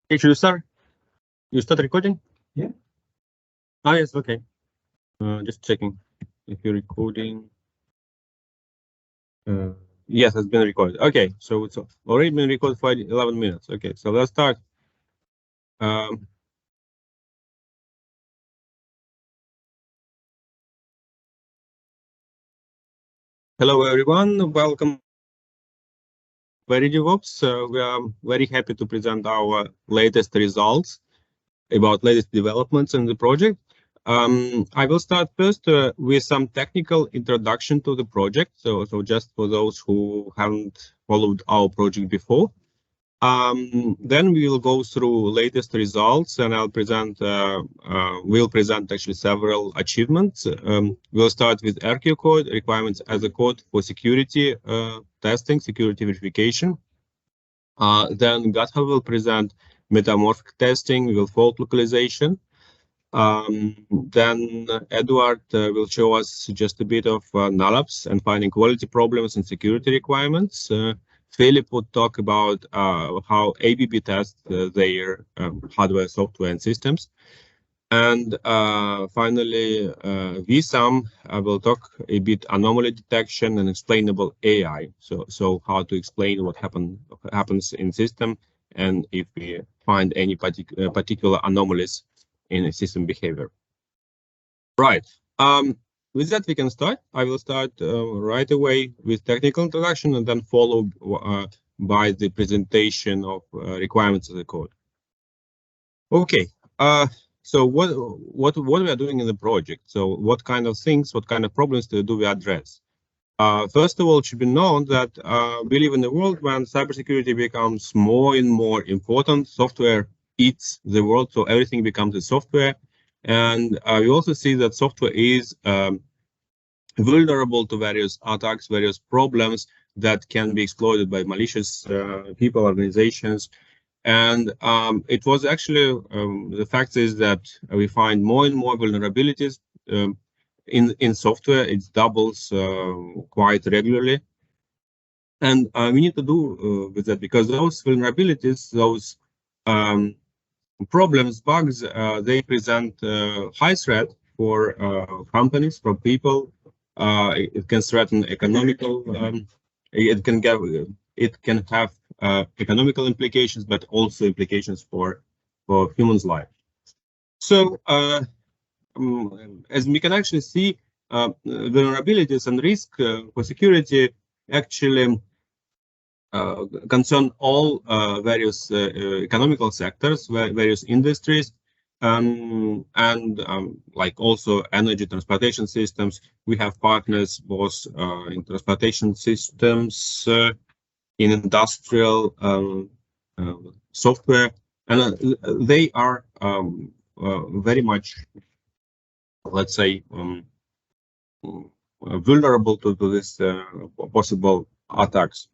Hey, should you start? You start recording? Yeah. Ah, yes, okay. Just checking if you're recording. Yes, it's been recorded. Okay, so it's already been recorded for 11 minutes. Okay, so let's start. Hello, everyone. Welcome. VeriDevOps. We are very happy to present our latest results about latest developments in the project. I will start first with some technical introduction to the project. So just for those who haven't followed our project before. Then we will go through latest results, and we'll present actually several achievements. We'll start with RQ code, requirements as a code for security testing, security verification. Then GitHub will present metamorphic testing, will fault localization. Then Edward will show us just a bit of nullups and finding quality problems and security requirements. Philip would talk about how ABB tests their hardware, software, and systems. And finally, VSAM will talk a bit anomaly detection and explainable AI. So how to explain what happens in system, and if we find any particular anomalies in a system behavior. Right. With that, we can start. I will start right away with technical introduction and then follow by the presentation of requirements of the code. Okay. So what we are doing in the project? So what kind of things, what kind of problems do we address? First of all, it should be known that we live in a world when cybersecurity becomes more and more important. Software eats the world, so everything becomes a software. And we also see that software is vulnerable to various attacks, various problems that can be exploited by malicious people, organizations. And it was actually, the fact is that we find more and more vulnerabilities in software. It doubles quite regularly. And we need to do with that, because those vulnerabilities, those problems, bugs, they present high threat for companies, for people. It can threaten economical. It can have economical implications, but also implications for humans' life. So as we can actually see, vulnerabilities and risk for security actually concern all various economical sectors, various industries, and like also energy transportation systems. We have partners both in transportation systems, in industrial software, and they are very much, let's say, vulnerable to this possible attacks.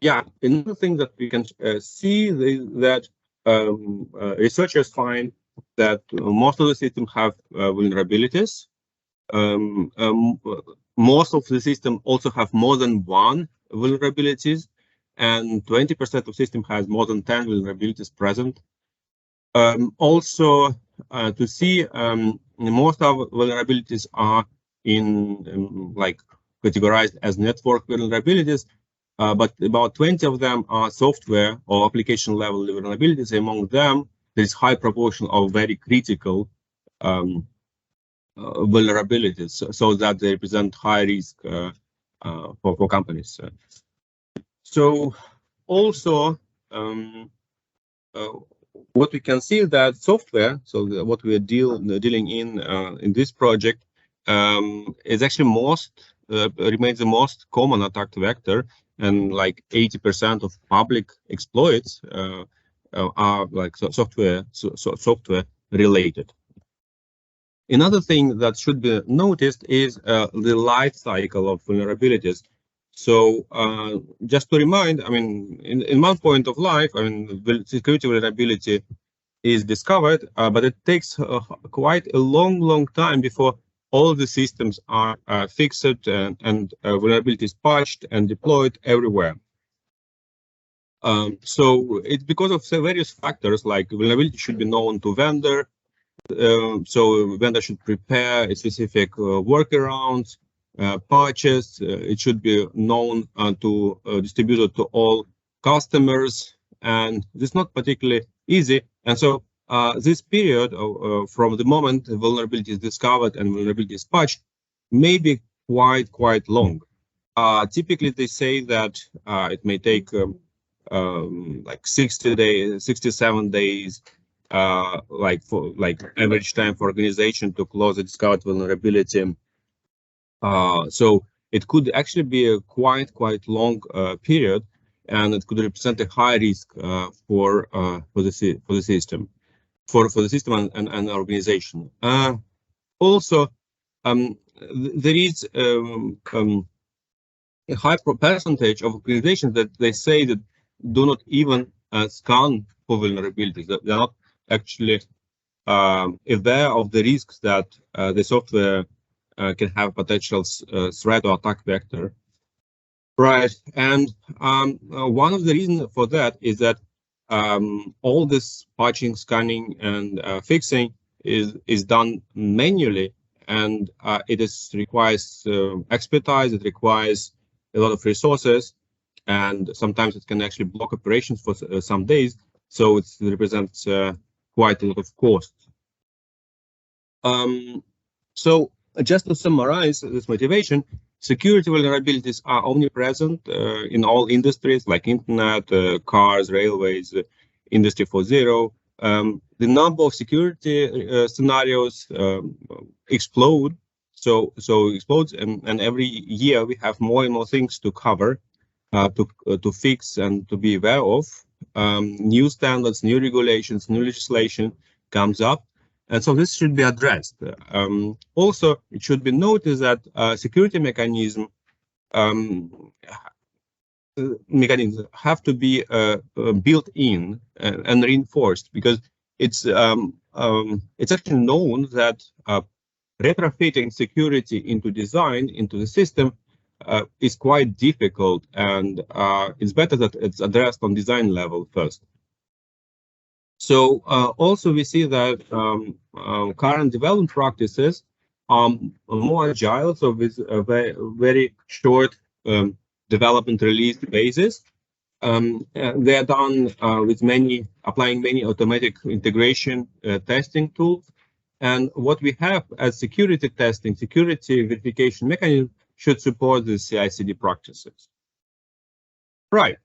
Yeah, another thing that we can see is that researchers find that most of the systems have vulnerabilities. Most of the systems also have more than one vulnerabilities, and 20% of system has more than 10 vulnerabilities present. Also, to see most of vulnerabilities are in like categorized as network vulnerabilities, but about 20 of them are software or application level vulnerabilities. Among them, there is high proportion of very critical vulnerabilities, so that they represent high risk for companies. So also, what we can see that software, so what we are dealing in this project, is actually remains the most common attack vector, and like 80% of public exploits are like software related. Another thing that should be noticed is the life cycle of vulnerabilities. So just to remind, I mean, in one point of life, I mean, security vulnerability is discovered, but it takes quite a long time before all the systems are fixed and vulnerabilities patched and deployed everywhere. So it's because of various factors, like vulnerability should be known to vendor, so vendor should prepare a specific workarounds, patches. It should be known to distributed to all customers, and this is not particularly easy. And so this period from the moment the vulnerability is discovered and vulnerability is patched may be quite long. Typically, they say that it may take like 60 days, 67 days, like average time for organization to close a discovered vulnerability. So it could actually be a quite long period, and it could represent a high risk for the system, for the system and organization. Also, there is a high percentage of organizations that they say that do not even scan for vulnerabilities. That they're not actually aware of the risks that the software can have potential threat or attack vector. Right, and one of the reasons for that is that all this patching, scanning, and fixing is done manually, and it requires expertise. It requires a lot of resources, and sometimes it can actually block operations for some days. So it represents quite a lot of cost. So just to summarize this motivation, security vulnerabilities are omnipresent in all industries like internet, cars, railways, industry 4.0. The number of security scenarios explode. So explodes, and every year we have more and more things to cover, to fix and to be aware of. New standards, new regulations, new legislation comes up, and so this should be addressed. Also, it should be noticed that security mechanisms have to be built in and reinforced, because it's actually known that retrofitting security into design, into the system, is quite difficult, and it's better that it's addressed on design level first. So also we see that current development practices are more agile, so with a very short development release phases. They are done with applying many automatic integration testing tools. And what we have as security testing, security verification mechanism should support the CI/CD practices. Right.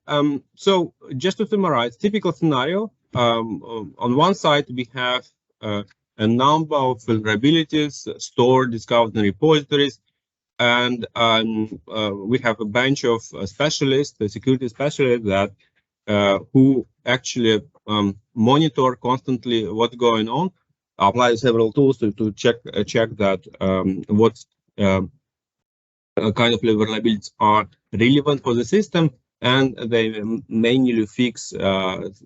So just to summarize, typical scenario, on one side, we have a number of vulnerabilities stored, discovered in repositories, and we have a bunch of specialists, the security specialists, that who actually monitor constantly what's going on, apply several tools to check that what kind of vulnerabilities are relevant for the system, and they manually fix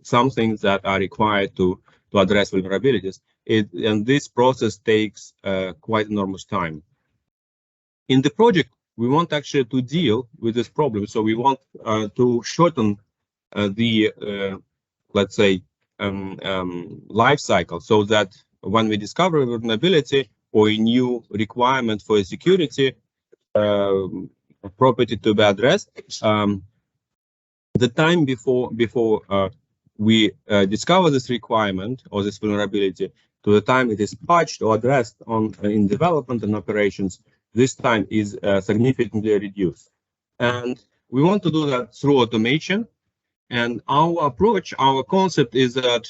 some things that are required to address vulnerabilities. And this process takes quite enormous time. In the project, we want actually to deal with this problem. So we want to shorten the, let's say, life cycle, so that when we discover a vulnerability or a new requirement for a security property to be addressed, the time before we discover this requirement or this vulnerability to the time it is patched or addressed in development and operations, this time is significantly reduced. And we want to do that through automation. And our approach, our concept is that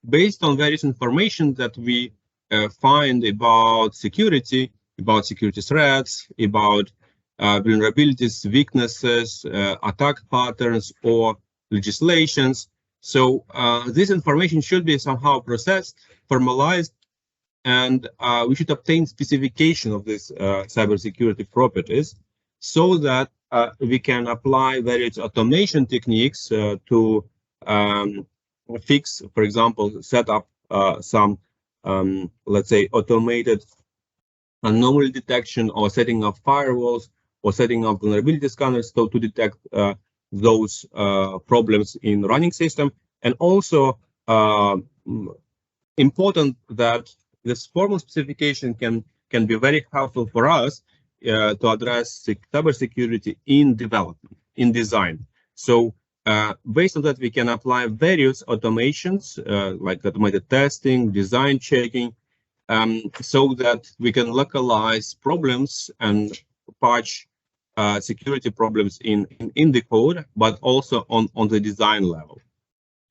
based on various information that we find about security threats, about vulnerabilities, weaknesses, attack patterns, or legislations. So this information should be somehow processed, formalized, and we should obtain specification of these cybersecurity properties, so that we can apply various automation techniques to fix, for example, set up some, let's say, automated anomaly detection or setting up firewalls or setting up vulnerability scanners to detect those problems in running system. And also important that this formal specification can be very helpful for us to address cybersecurity in development, in design. So based on that, we can apply various automations like automated testing, design checking, so that we can localize problems and patch security problems in the code, but also on the design level.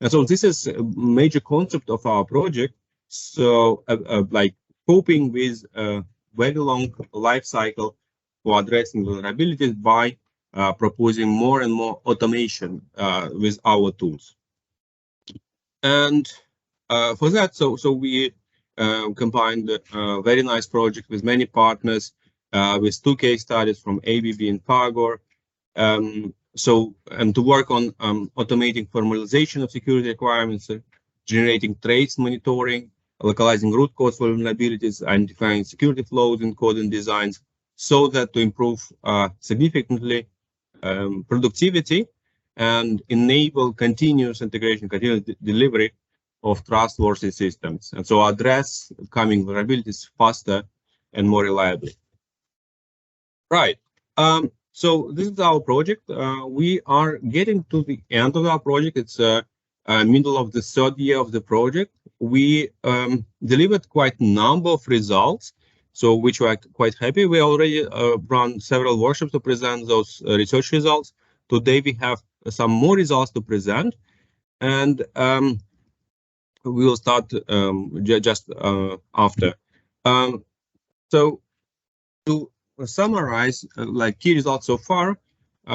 And so this is a major concept of our project. So like coping with a very long life cycle for addressing vulnerabilities by proposing more and more automation with our tools. And for that, so we combined a very nice project with many partners, with 2 case studies from ABB and Pagor. And to work on automating formalization of security requirements, generating trace monitoring, localizing root cause vulnerabilities, identifying security flows in code and designs, so that to improve significantly productivity and enable continuous integration, continuous delivery of trustworthy systems, and so address coming vulnerabilities faster and more reliably. Right. So this is our project. We are getting to the end of our project. It's middle of the 3rd year of the project. We delivered quite a number of results, so which we are quite happy. We already run several workshops to present those research results. Today we have some more results to present, and we will start just after. So to summarize, like key results so far,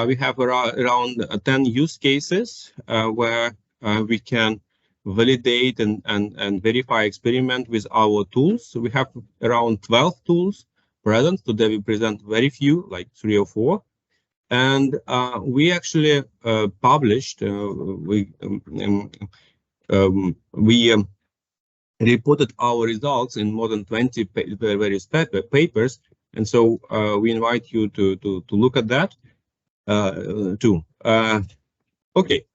we have around 10 use cases where we can validate and verify experiment with our tools. So we have around 12 tools present. Today we present very few, like 3 or 4. And we actually published, we reported our results in more than 20 various papers. And so we invite you to look at that too. Okay,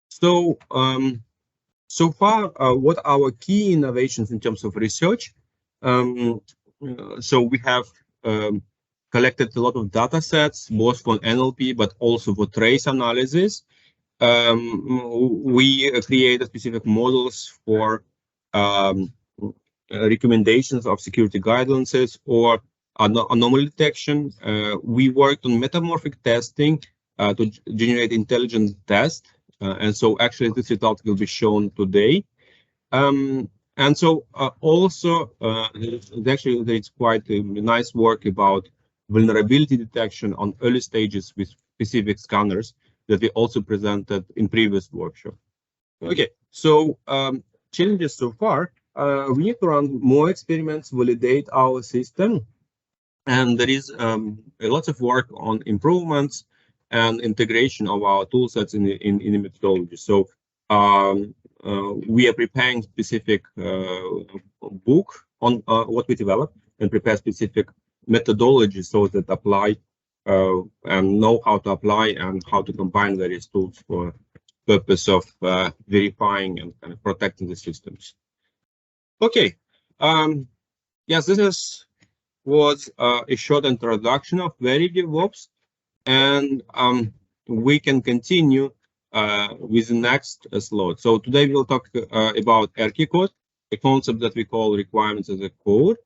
so so far, what are our key innovations in terms of research? So we have collected a lot of data sets, both for NLP, but also for trace analysis. We created specific models for recommendations of security guidelines or anomaly detection. We worked on metamorphic testing to generate intelligent tests. And so actually this result will be shown today. And so also actually there's quite a nice work about vulnerability detection on early stages with specific scanners that we also presented in previous workshop. Okay, so challenges so far, we need to run more experiments, validate our system, and there is a lot of work on improvements and integration of our tool sets in the methodology. So we are preparing specific book on what we develop and prepare specific methodologies so that apply and know how to apply and how to combine various tools for purpose of verifying and protecting the systems. Okay, yes, this was a short introduction of VeriDevOps, and we can continue with the next slide. So today we'll talk about RK code, a concept that we call requirements as a code,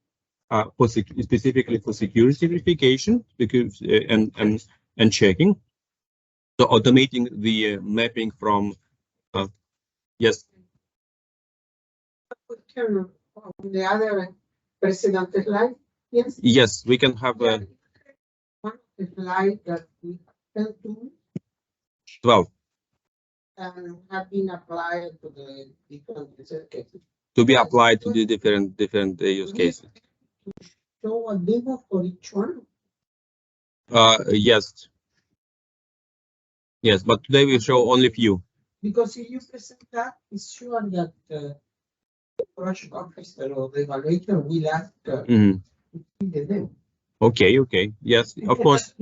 specifically for security verification and checking. So automating the mapping from yes. On the other precedent slide, yes. Yes, we can have a one slide that we have 12 and have been applied to the different use cases. To be applied to the different use cases. Show a demo for each one. Yes. Yes, but today we show only few. Because if you present that, it's sure that the project officer or the evaluator will ask Okay. Yes, of course.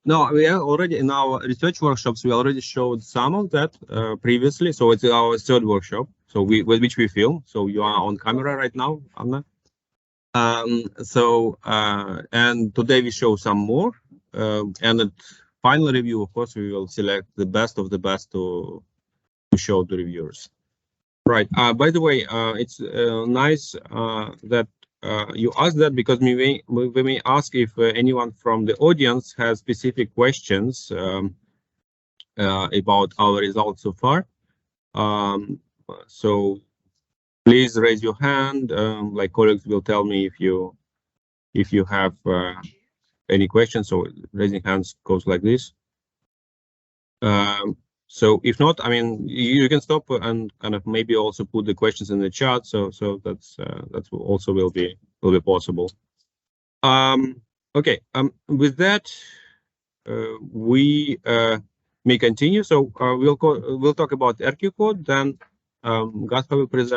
No, we are already in our research workshops. We already showed some of that previously. So it's our third workshop. So which we film. So you are on camera right now, Anna. And today we show some more. And at final review, of course, we will select the best of the best to show to reviewers. Right. By the way, it's nice that you asked that, because we may ask if anyone from the audience has specific questions about our results so far. So please raise your hand. Like colleagues will tell me if you have any questions. So raising hands goes like this. So if not, I mean, you can stop and kind of maybe also put the questions in the chat. So that's also will be possible. Okay. With that, we may continue. So we'll talk about RQ code. Then Gaspar will present